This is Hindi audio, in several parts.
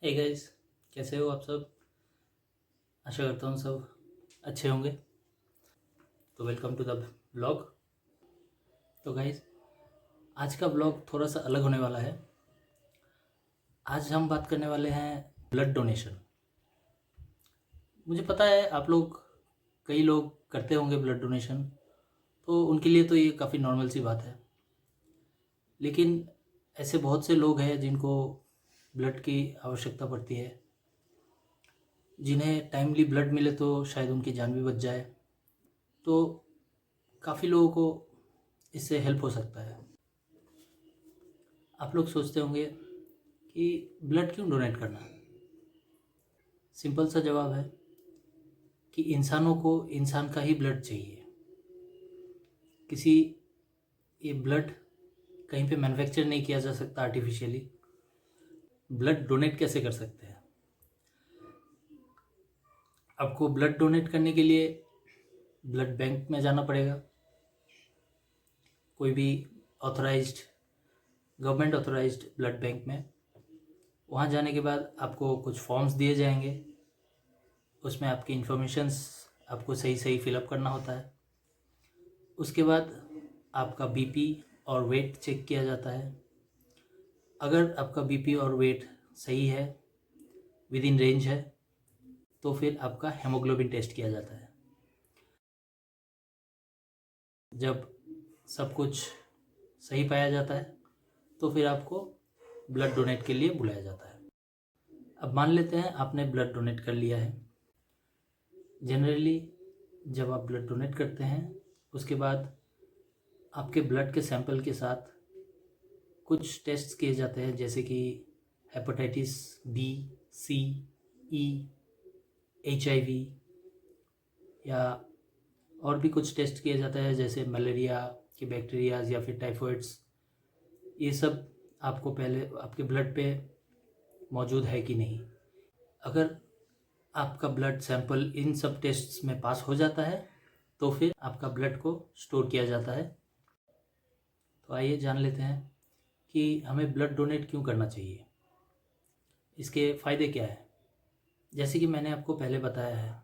हे गाइस, कैसे हो आप सब। आशा करता हूँ सब अच्छे होंगे। तो वेलकम टू द ब्लॉग। तो गाइस, आज का ब्लॉग थोड़ा सा अलग होने वाला है। आज हम बात करने वाले हैं ब्लड डोनेशन। मुझे पता है आप लोग, कई लोग करते होंगे ब्लड डोनेशन, तो उनके लिए तो ये काफ़ी नॉर्मल सी बात है। लेकिन ऐसे बहुत से लोग हैं जिनको ब्लड की आवश्यकता पड़ती है, जिन्हें टाइमली ब्लड मिले तो शायद उनकी जान भी बच जाए। तो काफ़ी लोगों को इससे हेल्प हो सकता है। आप लोग सोचते होंगे कि ब्लड क्यों डोनेट करना। सिंपल सा जवाब है कि इंसानों को इंसान का ही ब्लड चाहिए। किसी ये ब्लड कहीं पे मैन्युफैक्चर नहीं किया जा सकता आर्टिफिशियली। ब्लड डोनेट कैसे कर सकते हैं? आपको ब्लड डोनेट करने के लिए ब्लड बैंक में जाना पड़ेगा। कोई भी authorised, government authorised blood bank में। वहाँ जाने के बाद आपको कुछ फॉर्म्स दिए जाएंगे। उसमें आपकी इन्फॉर्मेशंस आपको सही सही फिलअप करना होता है। उसके बाद आपका बीपी और वेट चेक किया जाता है। अगर आपका बीपी और वेट सही है, विद इन रेंज है, तो फिर आपका हेमोग्लोबिन टेस्ट किया जाता है। जब सब कुछ सही पाया जाता है तो फिर आपको ब्लड डोनेट के लिए बुलाया जाता है। अब मान लेते हैं आपने ब्लड डोनेट कर लिया है। जनरली जब आप ब्लड डोनेट करते हैं, उसके बाद आपके ब्लड के सैंपल के साथ कुछ टेस्ट्स किए जाते हैं, जैसे कि हेपेटाइटिस बी, सी, ई, HIV, या और भी कुछ टेस्ट किया जाता है, जैसे मलेरिया के बैक्टीरियाज या फिर टाइफॉइड्स। ये सब आपको पहले आपके ब्लड पे मौजूद है कि नहीं। अगर आपका ब्लड सैंपल इन सब टेस्ट्स में पास हो जाता है तो फिर आपका ब्लड को स्टोर किया जाता है। तो आइए जान लेते हैं कि हमें ब्लड डोनेट क्यों करना चाहिए, इसके फ़ायदे क्या है। जैसे कि मैंने आपको पहले बताया है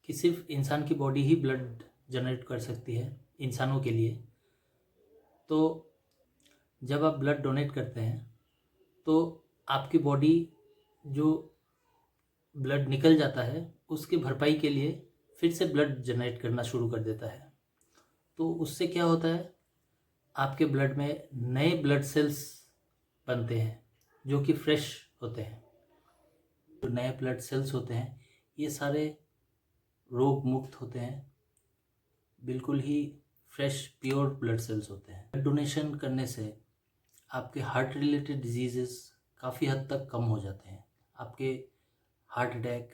कि सिर्फ इंसान की बॉडी ही ब्लड जनरेट कर सकती है इंसानों के लिए। तो जब आप ब्लड डोनेट करते हैं तो आपकी बॉडी जो ब्लड निकल जाता है उसकी भरपाई के लिए फिर से ब्लड जनरेट करना शुरू कर देता है। तो उससे क्या होता है, आपके ब्लड में नए ब्लड सेल्स बनते हैं जो कि फ्रेश होते हैं। जो नए ब्लड सेल्स होते हैं ये सारे रोग मुक्त होते हैं, बिल्कुल ही फ्रेश प्योर ब्लड सेल्स होते हैं। ब्लड डोनेशन करने से आपके हार्ट रिलेटेड डिजीज़ेस काफ़ी हद तक कम हो जाते हैं। आपके हार्ट अटैक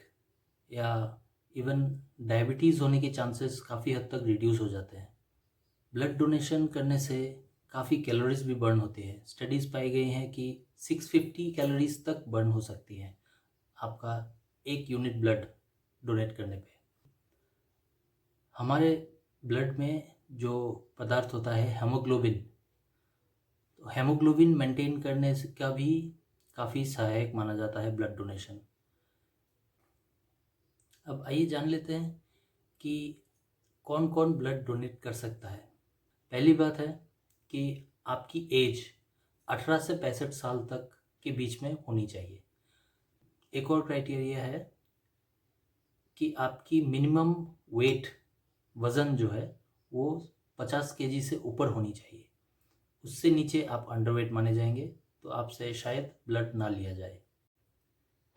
या इवन डायबिटीज़ होने के चांसेस काफ़ी हद तक रिड्यूस हो जाते हैं। ब्लड डोनेशन करने से काफ़ी कैलोरीज भी बर्न होती है। स्टडीज़ पाई गई हैं कि 650 कैलोरीज तक बर्न हो सकती हैं आपका 1 यूनिट ब्लड डोनेट करने पे। हमारे ब्लड में जो पदार्थ होता है हेमोग्लोबिन, तो हेमोग्लोबिन मेंटेन करने का भी काफ़ी सहायक माना जाता है ब्लड डोनेशन। अब आइए जान लेते हैं कि कौन कौन ब्लड डोनेट कर सकता है। पहली बात है कि आपकी एज 18 से 65 साल तक के बीच में होनी चाहिए। एक और क्राइटेरिया है कि आपकी मिनिमम वेट, वज़न जो है वो 50 केजी से ऊपर होनी चाहिए। उससे नीचे आप अंडरवेट माने जाएंगे, तो आपसे शायद ब्लड ना लिया जाए।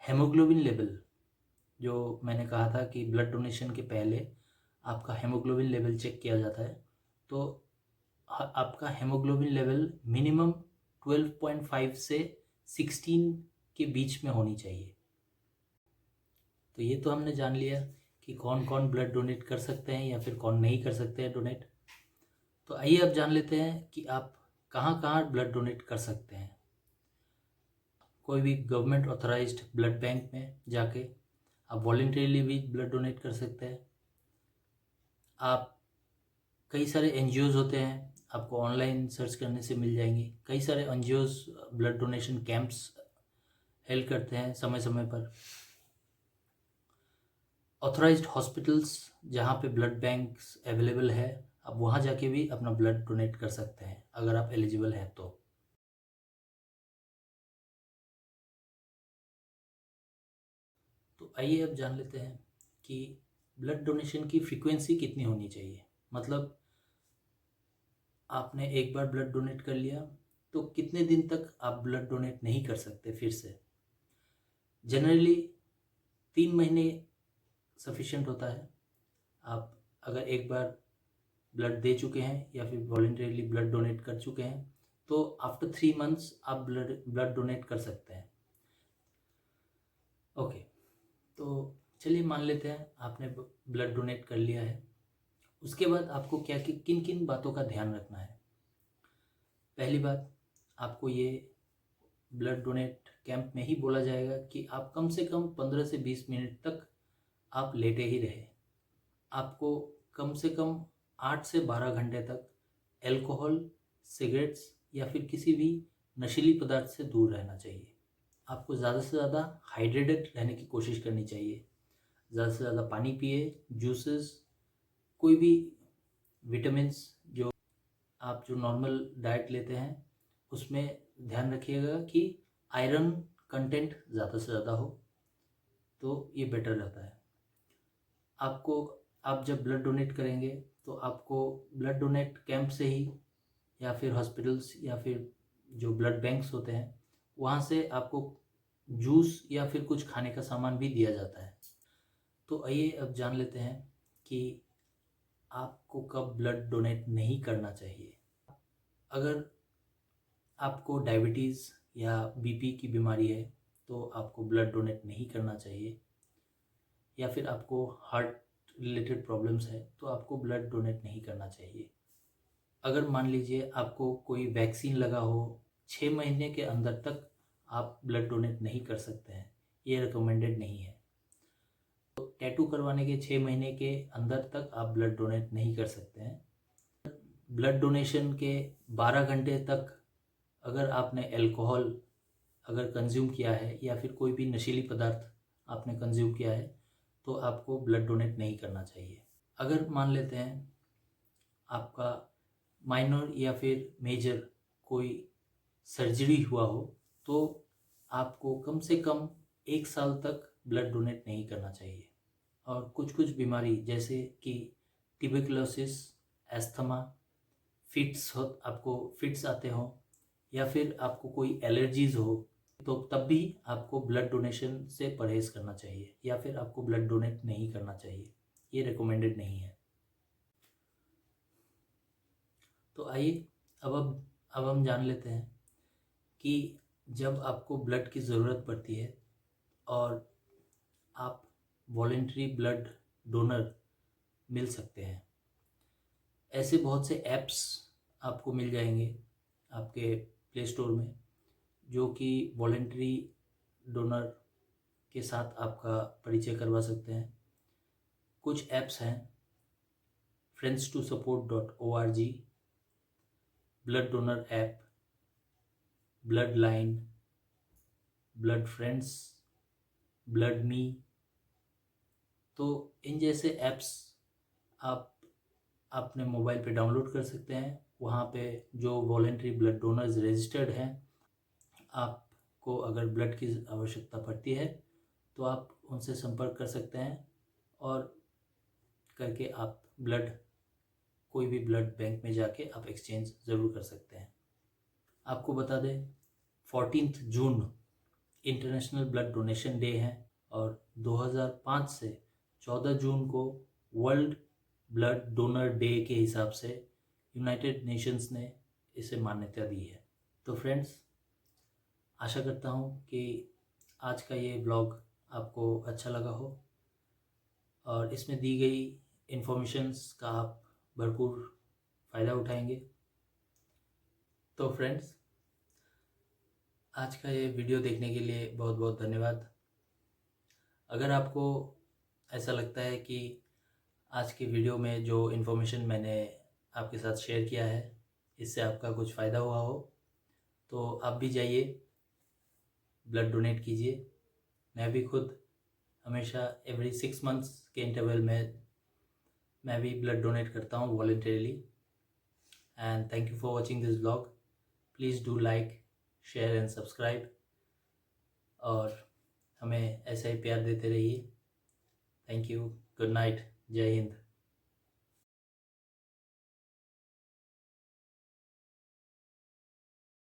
हेमोग्लोबिन लेवल, जो मैंने कहा था कि ब्लड डोनेशन के पहले आपका हेमोग्लोबिन लेवल चेक किया जाता है, तो आपका हेमोग्लोबिन लेवल मिनिमम 12.5 से 16 के बीच में होनी चाहिए। तो ये तो हमने जान लिया कि कौन कौन ब्लड डोनेट कर सकते हैं या फिर कौन नहीं कर सकते हैं डोनेट। तो आइए अब जान लेते हैं कि आप कहाँ कहाँ ब्लड डोनेट कर सकते हैं। कोई भी गवर्नमेंट ऑथराइज्ड ब्लड बैंक में जाके आप वॉलंटरीली भी ब्लड डोनेट कर सकते हैं। आप कई सारे NGOs होते हैं, आपको ऑनलाइन सर्च करने से मिल जाएंगे। कई सारे NGOs blood donation camps help करते हैं समय समय पर। ऑथराइज्ड हॉस्पिटल्स जहाँ पे ब्लड बैंक्स अवेलेबल है, आप वहाँ जाके भी अपना ब्लड डोनेट कर सकते हैं अगर आप एलिजिबल हैं तो। आइए अब जान लेते हैं कि ब्लड डोनेशन की फ्रीक्वेंसी कितनी होनी चाहिए। मतलब आपने एक बार ब्लड डोनेट कर लिया तो कितने दिन तक आप ब्लड डोनेट नहीं कर सकते फिर से। जनरली 3 महीने सफिशिएंट होता है। आप अगर एक बार ब्लड दे चुके हैं या फिर वॉलंटरीली ब्लड डोनेट कर चुके हैं तो आफ्टर 3 मंथ्स आप ब्लड डोनेट कर सकते हैं। ओके, तो चलिए मान लेते हैं आपने ब्लड डोनेट कर लिया है। उसके बाद आपको क्या किन किन बातों का ध्यान रखना है। पहली बात, आपको ये ब्लड डोनेट कैंप में ही बोला जाएगा कि आप कम से कम 15 से 20 मिनट तक आप लेटे ही रहे। आपको कम से कम 8 से 12 घंटे तक अल्कोहल, सिगरेट्स या फिर किसी भी नशीली पदार्थ से दूर रहना चाहिए। आपको ज़्यादा से ज़्यादा हाइड्रेटेड रहने की कोशिश करनी चाहिए। ज़्यादा से ज़्यादा पानी पिए, जूसेस, कोई भी विटामिन्स जो आप जो नॉर्मल डाइट लेते हैं उसमें ध्यान रखिएगा कि आयरन कंटेंट ज़्यादा से ज़्यादा हो, तो ये बेटर रहता है। आपको आप जब ब्लड डोनेट करेंगे तो आपको ब्लड डोनेट कैंप से ही या फिर हॉस्पिटल्स या फिर जो ब्लड बैंक्स होते हैं वहाँ से आपको जूस या फिर कुछ खाने का सामान भी दिया जाता है। तो आइए अब जान लेते हैं कि आपको कब ब्लड डोनेट नहीं करना चाहिए। अगर आपको डायबिटीज़ या बीपी की बीमारी है तो आपको ब्लड डोनेट नहीं करना चाहिए। या फिर आपको हार्ट रिलेटेड प्रॉब्लम्स है तो आपको ब्लड डोनेट नहीं करना चाहिए। अगर मान लीजिए आपको कोई वैक्सीन लगा हो, 6 महीने के अंदर तक आप ब्लड डोनेट नहीं कर सकते हैं, ये रिकमेंडेड नहीं है। तो टैटू करवाने के 6 महीने के अंदर तक आप ब्लड डोनेट नहीं कर सकते हैं। ब्लड डोनेशन के 12 घंटे तक अगर आपने अल्कोहल अगर कंज्यूम किया है या फिर कोई भी नशीली पदार्थ आपने कंज्यूम किया है तो आपको ब्लड डोनेट नहीं करना चाहिए। अगर मान लेते हैं आपका माइनर या फिर मेजर कोई सर्जरी हुआ हो तो आपको कम से कम 1 साल तक ब्लड डोनेट नहीं करना चाहिए। और कुछ कुछ बीमारी जैसे कि ट्यूबरकुलोसिस, एस्थमा, फिट्स हो, आपको फिट्स आते हों या फिर आपको कोई एलर्जीज़ हो तो तब भी आपको ब्लड डोनेशन से परहेज़ करना चाहिए या फिर आपको ब्लड डोनेट नहीं करना चाहिए, ये रिकमेंडेड नहीं है। तो आइए अब हम जान लेते हैं कि जब आपको ब्लड की ज़रूरत पड़ती है और आप वॉलेंट्री ब्लड डोनर मिल सकते हैं। ऐसे बहुत से ऐप्स आपको मिल जाएंगे आपके प्ले स्टोर में जो कि वॉलेंट्री डोनर के साथ आपका परिचय करवा सकते हैं। कुछ ऐप्स हैं friends2support.org, blood donor app, blood line, blood friends, blood me. तो इन जैसे ऐप्स आप अपने मोबाइल पे डाउनलोड कर सकते हैं। वहाँ पे जो वॉलेंट्री ब्लड डोनर्स रजिस्टर्ड हैं, आपको अगर ब्लड की आवश्यकता पड़ती है तो आप उनसे संपर्क कर सकते हैं और करके आप ब्लड कोई भी ब्लड बैंक में जाके आप एक्सचेंज ज़रूर कर सकते हैं। आपको बता दें 14 जून इंटरनेशनल ब्लड डोनेशन डे है और 2005 से 14 जून को वर्ल्ड ब्लड डोनर डे के हिसाब से यूनाइटेड नेशंस ने इसे मान्यता दी है। तो फ्रेंड्स, आशा करता हूँ कि आज का ये ब्लॉग आपको अच्छा लगा हो और इसमें दी गई इन्फॉर्मेशंस का आप भरपूर फ़ायदा उठाएंगे। तो फ्रेंड्स, आज का ये वीडियो देखने के लिए बहुत बहुत धन्यवाद। अगर आपको ऐसा लगता है कि आज की वीडियो में जो इन्फॉर्मेशन मैंने आपके साथ शेयर किया है इससे आपका कुछ फ़ायदा हुआ हो तो आप भी जाइए ब्लड डोनेट कीजिए। मैं भी खुद हमेशा एवरी 6 मंथ्स के इंटरवल में मैं भी ब्लड डोनेट करता हूँ voluntarily. And thank you for watching this blog. Please do like, share and subscribe, और हमें ऐसा ही प्यार देते रहिए। Thank you. Good night. जय हिंद।